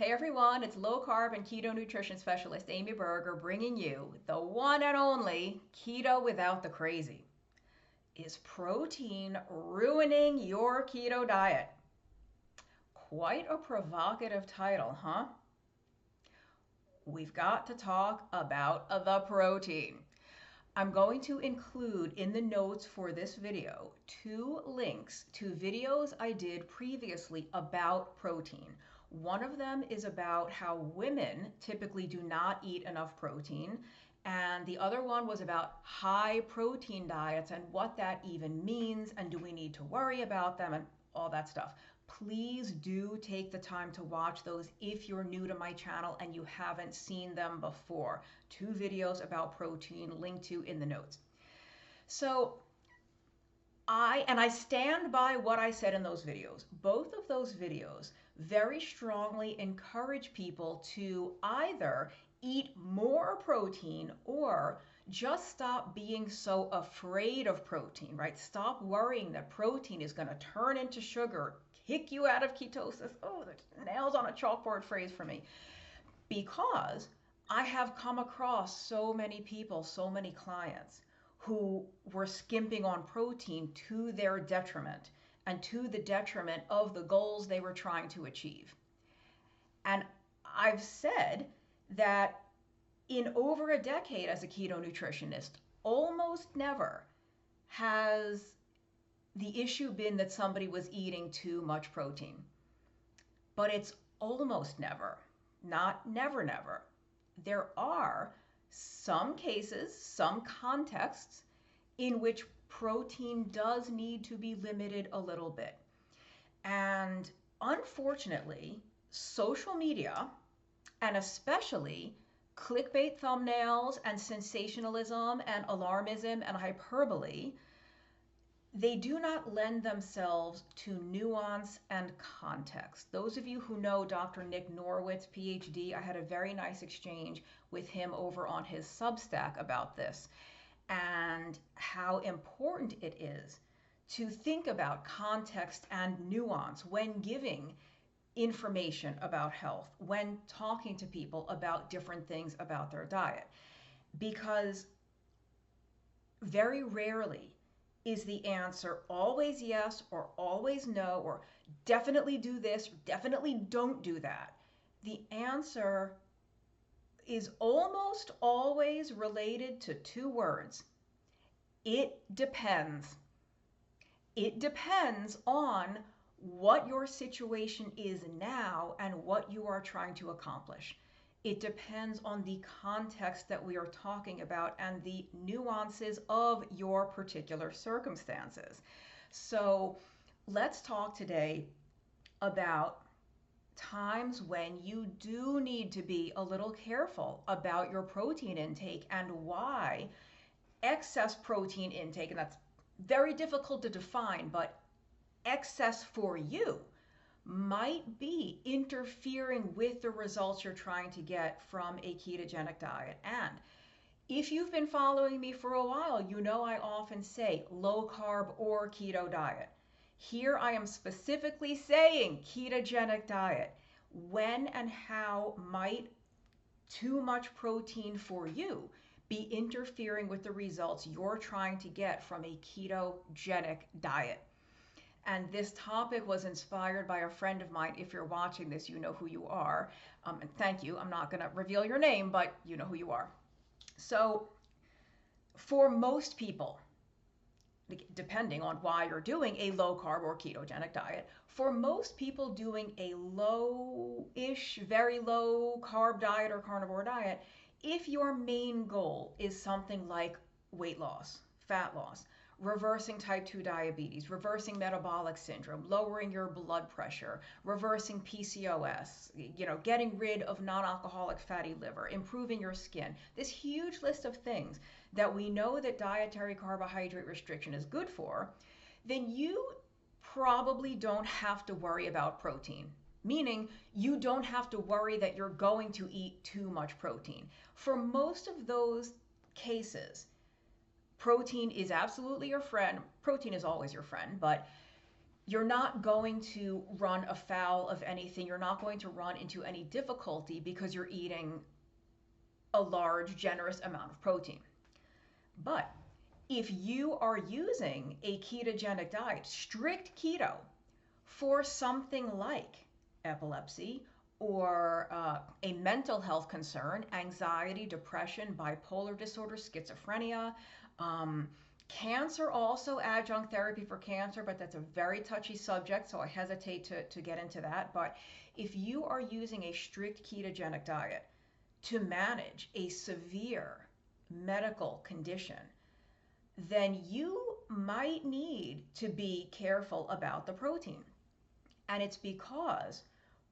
Hey everyone, it's low carb and keto nutrition specialist Amy Berger bringing you the one and only Keto Without the Crazy. Is protein ruining your keto diet? Quite a provocative title, huh? We've got to talk about the protein. I'm going to include in the notes for this video 2 links to videos I did previously about protein. One of them is about how women typically do not eat enough protein, and the other one was about high protein diets and what that even means, and do we need to worry about them, and all that stuff. Please do take the time to watch those if you're new to my channel and you haven't seen them before. 2 videos about protein linked to in the notes. So I stand by what I said in those videos. Both of those videos very strongly encourage people to either eat more protein or just stop being so afraid of protein, right? Stop worrying that protein is going to turn into sugar, kick you out of ketosis. Oh, the nails on a chalkboard phrase for me. Because I have come across so many people, so many clients who were skimping on protein to their detriment and to the detriment of the goals they were trying to achieve. And I've said that in over a decade as a keto nutritionist, almost never has the issue been that somebody was eating too much protein. But it's almost never, not never, never. There are some cases, some contexts in which protein does need to be limited a little bit. And unfortunately, social media, and especially clickbait thumbnails and sensationalism and alarmism and hyperbole, they do not lend themselves to nuance and context. Those of you who know Dr. Nick Norwitz, PhD, I had a very nice exchange with him over on his Substack about this and how important it is to think about context and nuance when giving information about health, when talking to people about different things about their diet. Because very rarely is the answer always yes or always no or definitely do this, definitely don't do that. The answer is almost always related to 2 words. It depends. It depends on what your situation is now and what you are trying to accomplish. It depends on the context that we are talking about and the nuances of your particular circumstances. So let's talk today about times when you do need to be a little careful about your protein intake and why excess protein intake, and that's very difficult to define, but excess for you might be interfering with the results you're trying to get from a ketogenic diet. And if you've been following me for a while, you know I often say low carb or keto diet. Here I am specifically saying ketogenic diet. When and how might too much protein for you be interfering with the results you're trying to get from a ketogenic diet? And this topic was inspired by a friend of mine. If you're watching this, you know who you are. And thank you. I'm not going to reveal your name, but you know who you are. So for most people, depending on why you're doing a low carb or ketogenic diet, for most people doing a low-ish, very low carb diet or carnivore diet, if your main goal is something like weight loss, fat loss, reversing type 2 diabetes, reversing metabolic syndrome, lowering your blood pressure, reversing PCOS, getting rid of non-alcoholic fatty liver, improving your skin, this huge list of things that we know that dietary carbohydrate restriction is good for, then you probably don't have to worry about protein. Meaning you don't have to worry that you're going to eat too much protein. For most of those cases, protein is absolutely your friend. Protein is always your friend, but you're not going to run afoul of anything. You're not going to run into any difficulty because you're eating a large, generous amount of protein. But if you are using a ketogenic diet, strict keto, for something like epilepsy or a mental health concern, anxiety, depression, bipolar disorder, schizophrenia, cancer, also adjunct therapy for cancer, but that's a very touchy subject, so I hesitate to get into that. But if you are using a strict ketogenic diet to manage a severe medical condition, then you might need to be careful about the protein. And it's because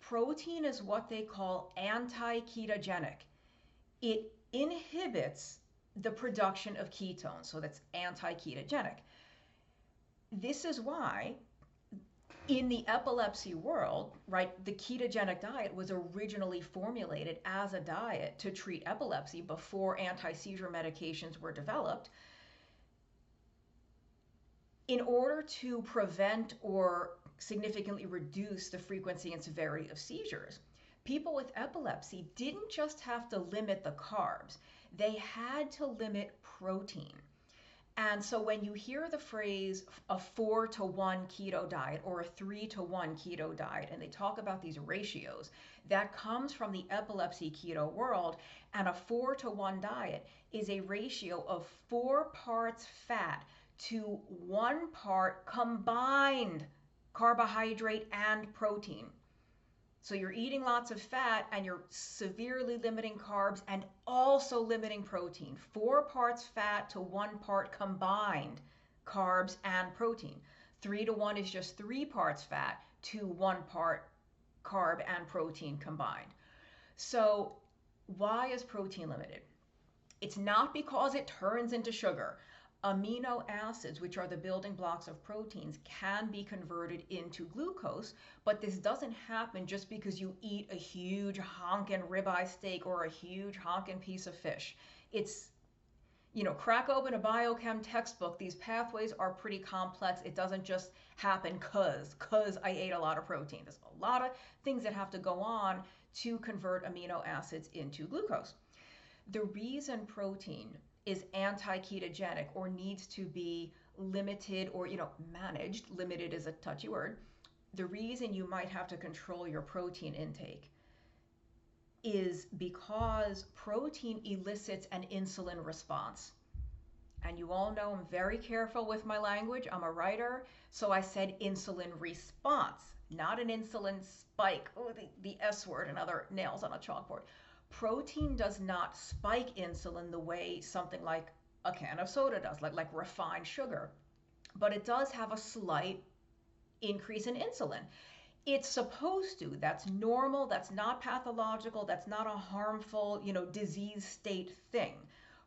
protein is what they call anti-ketogenic. It inhibits the production of ketones, so that's anti-ketogenic. This is why in the epilepsy world, right, the ketogenic diet was originally formulated as a diet to treat epilepsy before anti-seizure medications were developed, in order to prevent or significantly reduce the frequency and severity of seizures. People with epilepsy didn't just have to limit the carbs, they had to limit protein. And so when you hear the phrase a 4-to-1 keto diet or a 3-to-1 keto diet, and they talk about these ratios, that comes from the epilepsy keto world. And a 4-to-1 diet is a ratio of 4 parts fat to 1 part combined carbohydrate and protein. So you're eating lots of fat and you're severely limiting carbs and also limiting protein. 4 parts fat to 1 part combined carbs and protein. 3-to-1 is just 3 parts fat to 1 part carb and protein combined. So why is protein limited? It's not because it turns into sugar. Amino acids, which are the building blocks of proteins, can be converted into glucose, but this doesn't happen just because you eat a huge honkin' ribeye steak or a huge honkin' piece of fish. It's, crack open a biochem textbook. These pathways are pretty complex. It doesn't just happen cause I ate a lot of protein. There's a lot of things that have to go on to convert amino acids into glucose. The reason protein is anti-ketogenic or needs to be limited or managed, limited is a touchy word, the reason you might have to control your protein intake is because protein elicits an insulin response. And you all know I'm very careful with my language. I'm a writer, so I said insulin response, not an insulin spike. Oh, the S word and other nails on a chalkboard. Protein does not spike insulin the way something like a can of soda does, like refined sugar, but it does have a slight increase in insulin. It's supposed to. That's normal. That's not pathological. That's not a harmful, disease state thing.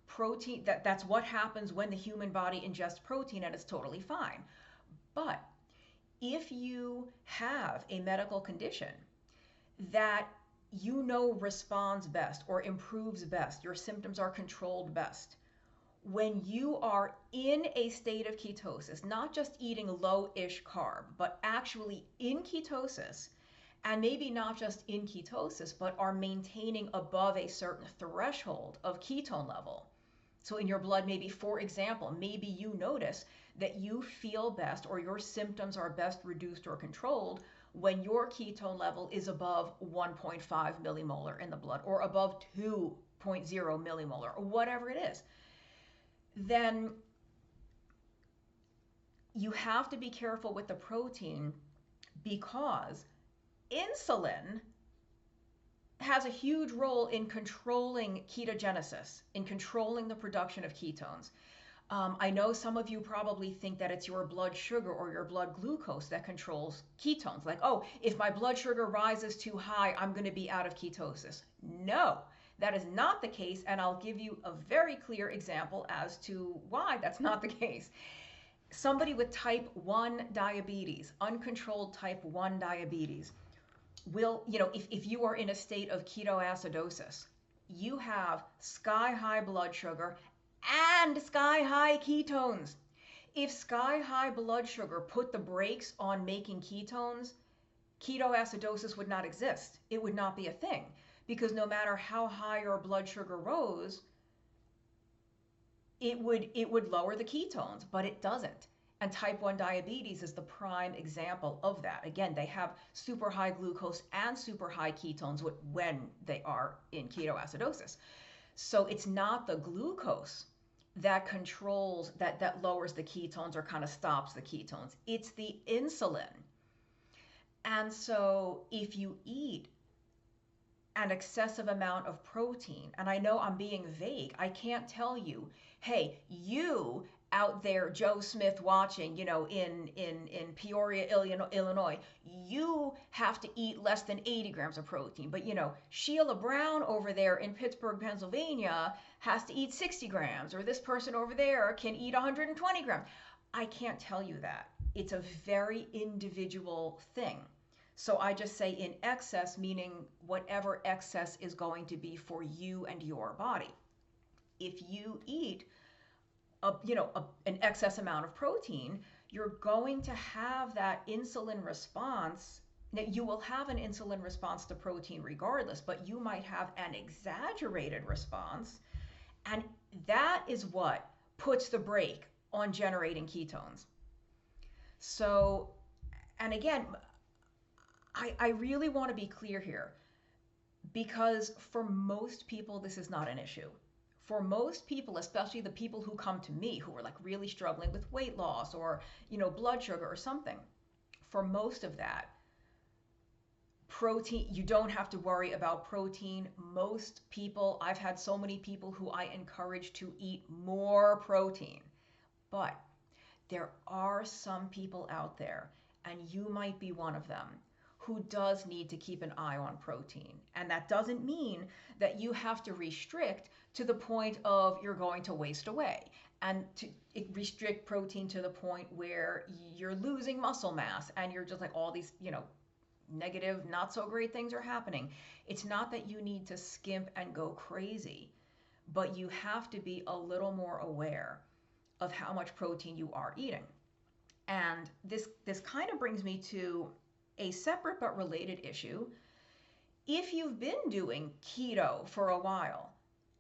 Protein, that's what happens when the human body ingests protein, and it's totally fine. But if you have a medical condition that responds best or improves best, your symptoms are controlled best, when you are in a state of ketosis, not just eating low-ish carb, but actually in ketosis, and maybe not just in ketosis, but are maintaining above a certain threshold of ketone level. So in your blood, maybe, for example, maybe you notice that you feel best or your symptoms are best reduced or controlled when your ketone level is above 1.5 millimolar in the blood or above 2.0 millimolar or whatever it is, then you have to be careful with the protein because insulin has a huge role in controlling ketogenesis, in controlling the production of ketones. I know some of you probably think that it's your blood sugar or your blood glucose that controls ketones. Like, oh, if my blood sugar rises too high, I'm going to be out of ketosis. No, that is not the case, and I'll give you a very clear example as to why that's not the case. Somebody with type 1 diabetes, uncontrolled type 1 diabetes, will, if you are in a state of ketoacidosis, you have sky-high blood sugar and sky-high ketones. If sky high blood sugar put the brakes on making ketones, ketoacidosis would not exist. It would not be a thing, because no matter how high your blood sugar rose, it would lower the ketones, but it doesn't. And type 1 diabetes is the prime example of that. Again, they have super high glucose and super high ketones when they are in ketoacidosis. So it's not the glucose that controls, that lowers the ketones or kind of stops the ketones. It's the insulin. And so if you eat an excessive amount of protein, and I know I'm being vague, I can't tell you, hey, you out there, Joe Smith watching, in Peoria, Illinois, you have to eat less than 80 grams of protein. But, Sheila Brown over there in Pittsburgh, Pennsylvania has to eat 60 grams, or this person over there can eat 120 grams. I can't tell you that. It's a very individual thing. So I just say in excess, meaning whatever excess is going to be for you and your body. If you eat an excess amount of protein, you're going to have that insulin response. Now, you will have an insulin response to protein regardless, but you might have an exaggerated response. And that is what puts the brake on generating ketones. So, and again, I really want to be clear here, because for most people, this is not an issue. For most people, especially the people who come to me who are like really struggling with weight loss or, blood sugar or something, for most of that, protein, you don't have to worry about protein. Most people, I've had so many people who I encourage to eat more protein. But there are some people out there, and you might be one of them, who does need to keep an eye on protein. And that doesn't mean that you have to restrict to the point of you're going to waste away, and to restrict protein to the point where you're losing muscle mass and you're just like all these, negative, not so great things are happening. It's not that you need to skimp and go crazy, but you have to be a little more aware of how much protein you are eating. And this kind of brings me to a separate but related issue. If you've been doing keto for a while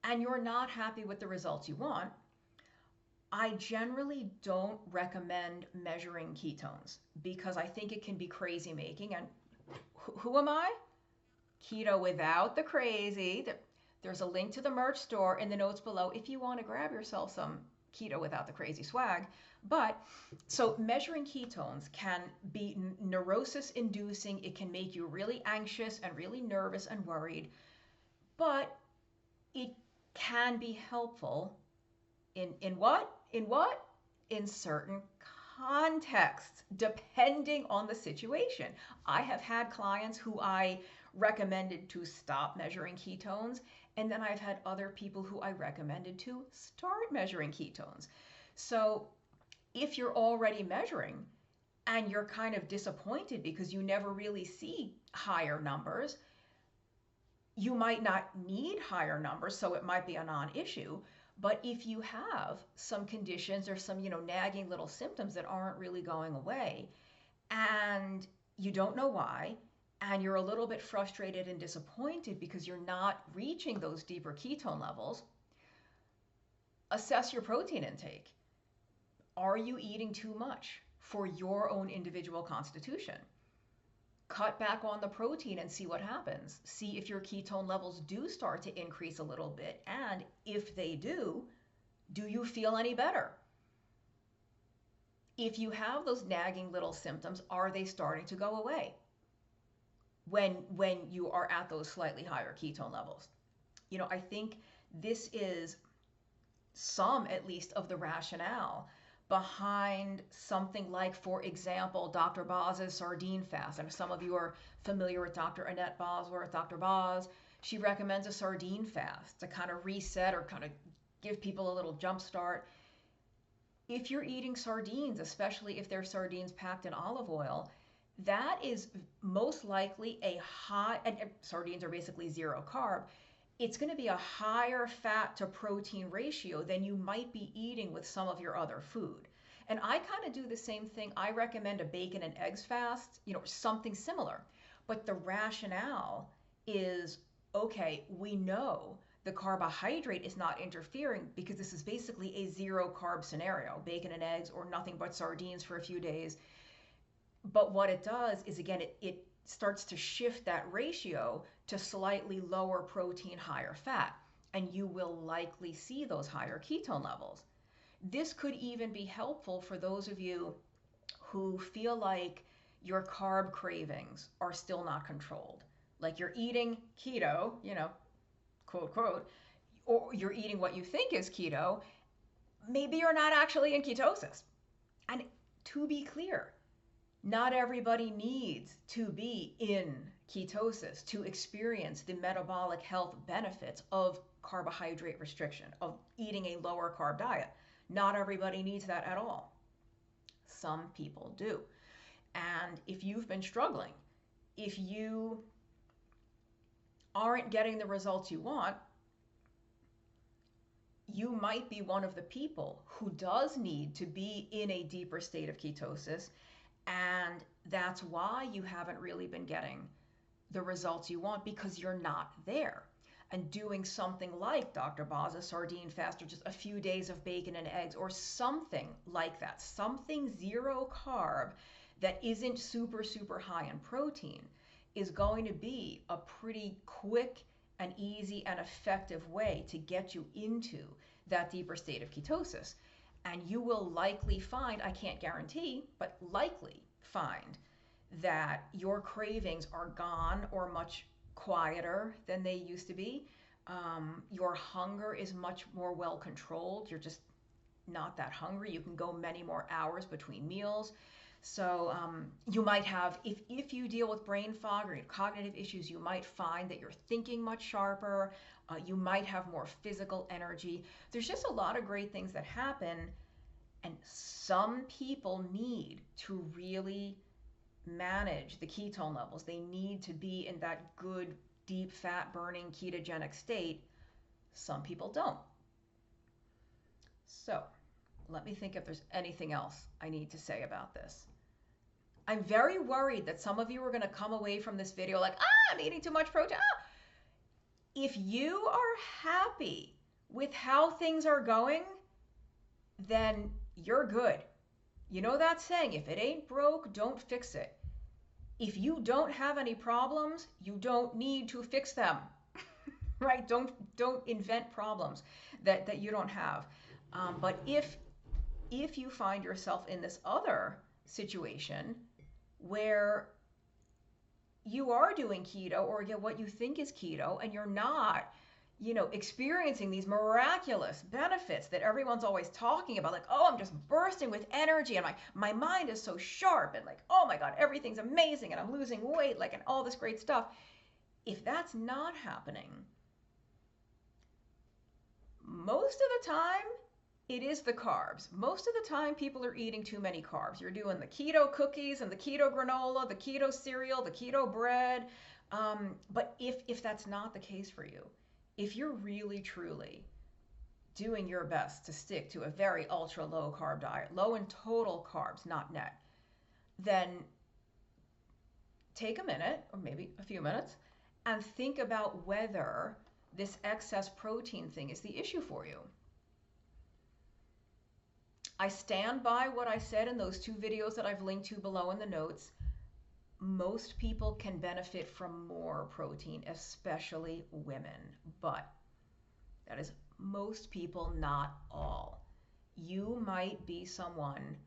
and you're not happy with the results you want, I generally don't recommend measuring ketones, because I think it can be crazy making. And who am I? Keto without the crazy. There's a link to the merch store in the notes below if you want to grab yourself some keto without the crazy swag. But so measuring ketones can be neurosis inducing. It can make you really anxious and really nervous and worried, but it can be helpful in what? In certain contexts, depending on the situation. I have had clients who I recommended to stop measuring ketones, and then I've had other people who I recommended to start measuring ketones. So if you're already measuring and you're kind of disappointed because you never really see higher numbers, you might not need higher numbers, so it might be a non-issue. But if you have some conditions or some, nagging little symptoms that aren't really going away, and you don't know why, and you're a little bit frustrated and disappointed because you're not reaching those deeper ketone levels, assess your protein intake. Are you eating too much for your own individual constitution? Cut back on the protein and see what happens. See if your ketone levels do start to increase a little bit. And if they do you feel any better? If you have those nagging little symptoms, are they starting to go away when you are at those slightly higher ketone levels? I think this is some, at least, of the rationale behind something like, for example, Dr. Boz's sardine fast. And if some of you are familiar with Dr. Annette Bosworth, Dr. Boz, she recommends a sardine fast to kind of reset or kind of give people a little jump start. If you're eating sardines, especially if they're sardines packed in olive oil, that is most likely a high, and sardines are basically zero carb, it's going to be a higher fat to protein ratio than you might be eating with some of your other food. And I kind of do the same thing. I recommend a bacon and eggs fast, something similar. But the rationale is, okay, we know the carbohydrate is not interfering because this is basically a zero carb scenario, bacon and eggs or nothing but sardines for a few days. But what it does is, again, it starts to shift that ratio to slightly lower protein, higher fat, and you will likely see those higher ketone levels. This could even be helpful for those of you who feel like your carb cravings are still not controlled. Like you're eating keto, quote, quote, or you're eating what you think is keto. Maybe you're not actually in ketosis. And to be clear, not everybody needs to be in ketosis to experience the metabolic health benefits of carbohydrate restriction, of eating a lower carb diet. Not everybody needs that at all. Some people do. And if you've been struggling, if you aren't getting the results you want, you might be one of the people who does need to be in a deeper state of ketosis. And that's why you haven't really been getting the results you want, because you're not there. And doing something like Dr. Boz's sardine fast, or just a few days of bacon and eggs, or something like that, something zero carb that isn't super, super high in protein, is going to be a pretty quick and easy and effective way to get you into that deeper state of ketosis. And you will likely find, I can't guarantee, but likely find that your cravings are gone or much quieter than they used to be. Your hunger is much more well controlled. You're just not that hungry. You can go many more hours between meals. So you might have, if you deal with brain fog or cognitive issues, you might find that you're thinking much sharper. You might have more physical energy. There's just a lot of great things that happen. And some people need to really manage the ketone levels. They need to be in that good, deep fat burning ketogenic state. Some people don't. So let me think if there's anything else I need to say about this. I'm very worried that some of you are going to come away from this video like, I'm eating too much protein. If you are happy with how things are going, then you're good. You know that saying, if it ain't broke, don't fix it. If you don't have any problems, you don't need to fix them, right? Don't invent problems that you don't have. But if you find yourself in this other situation where you are doing keto, or get what you think is keto, and you're not, experiencing these miraculous benefits that everyone's always talking about, like, oh, I'm just bursting with energy and my mind is so sharp, and like, oh my God, everything's amazing and I'm losing weight, like, and all this great stuff. If that's not happening, most of the time, it is the carbs. Most of the time, people are eating too many carbs. You're doing the keto cookies and the keto granola, the keto cereal, the keto bread. But if that's not the case for you, if you're really, truly doing your best to stick to a very ultra low carb diet, low in total carbs, not net, then take a minute or maybe a few minutes and think about whether this excess protein thing is the issue for you. I stand by what I said in those 2 videos that I've linked to below in the notes. Most people can benefit from more protein, especially women, but that is most people, not all. You might be someone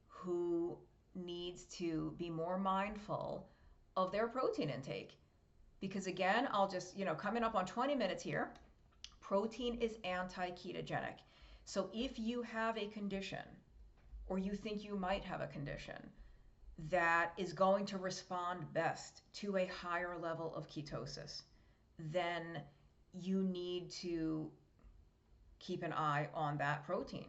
who needs to be more mindful of their protein intake. Because again, I'll just, coming up on 20 minutes here, protein is anti-ketogenic. So if you have a condition, or you think you might have a condition that is going to respond best to a higher level of ketosis, then you need to keep an eye on that protein,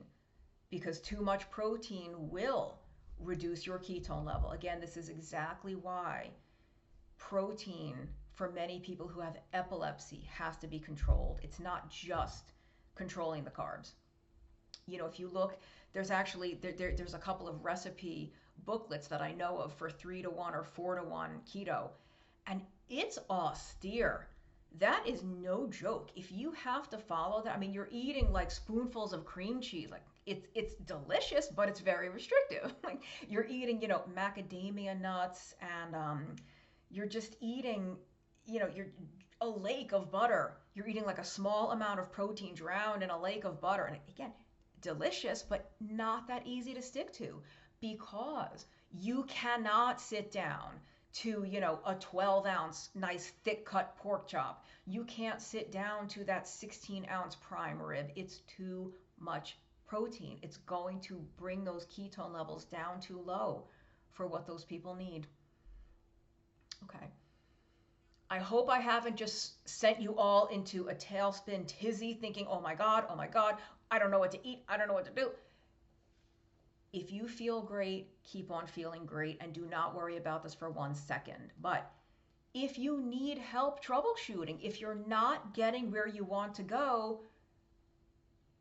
because too much protein will reduce your ketone level. Again, this is exactly why protein for many people who have epilepsy has to be controlled. It's not just controlling the carbs. You know, if you look, there's actually there's a couple of recipe booklets that I know of for 3-to-1 or 4-to-1 keto, and it's austere. That is no joke. If you have to follow that, I mean, you're eating like spoonfuls of cream cheese. Like it's delicious, but it's very restrictive. Like you're eating, you know, macadamia nuts, and you're just eating, you know, you're a lake of butter. You're eating like a small amount of protein drowned in a lake of butter. And again, delicious, but not that easy to stick to, because you cannot sit down to, you know, a 12-ounce nice thick cut pork chop. You can't sit down to that 16-ounce prime rib. It's too much protein. It's going to bring those ketone levels down too low for what those people need. Okay. I hope I haven't just sent you all into a tailspin tizzy thinking, oh my God, I don't know what to eat, I don't know what to do. If you feel great, keep on feeling great, and do not worry about this for 1 second. But if you need help troubleshooting, if you're not getting where you want to go,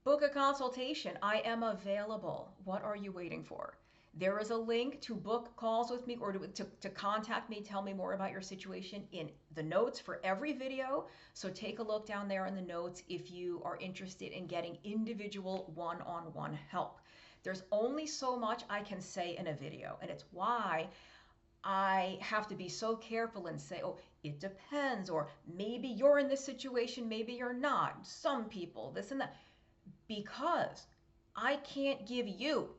book a consultation. I am available. What are you waiting for? There is a link to book calls with me, or to contact me, tell me more about your situation, in the notes for every video. So take a look down there in the notes if you are interested in getting individual one-on-one help. There's only so much I can say in a video, and it's why I have to be so careful and say, oh, it depends, or maybe you're in this situation, maybe you're not. Some people, this and that. Because I can't give you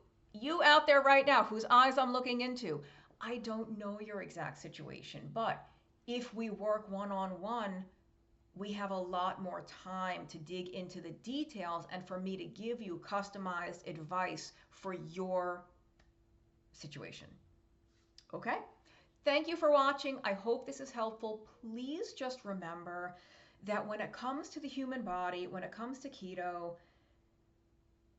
out there right now whose eyes I'm looking into, I don't know your exact situation. But if we work one-on-one, we have a lot more time to dig into the details and for me to give you customized advice for your situation. Okay? Thank you for watching. I hope this is helpful. Please just remember that when it comes to the human body, when it comes to keto,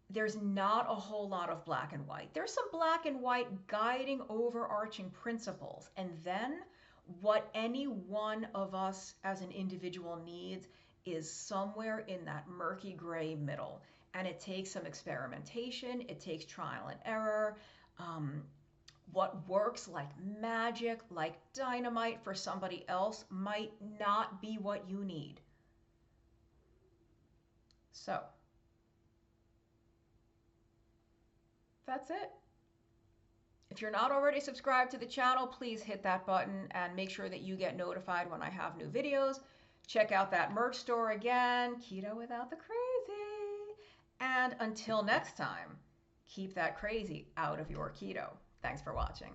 there's not a whole lot of black and white. There's some black and white guiding overarching principles. And then what any one of us as an individual needs is somewhere in that murky gray middle. And it takes some experimentation. It takes trial and error. What works like magic, like dynamite for somebody else, might not be what you need. So that's it. If you're not already subscribed to the channel, please hit that button and make sure that you get notified when I have new videos. Check out that merch store again, Keto Without the Crazy. And until next time, keep that crazy out of your keto. Thanks for watching.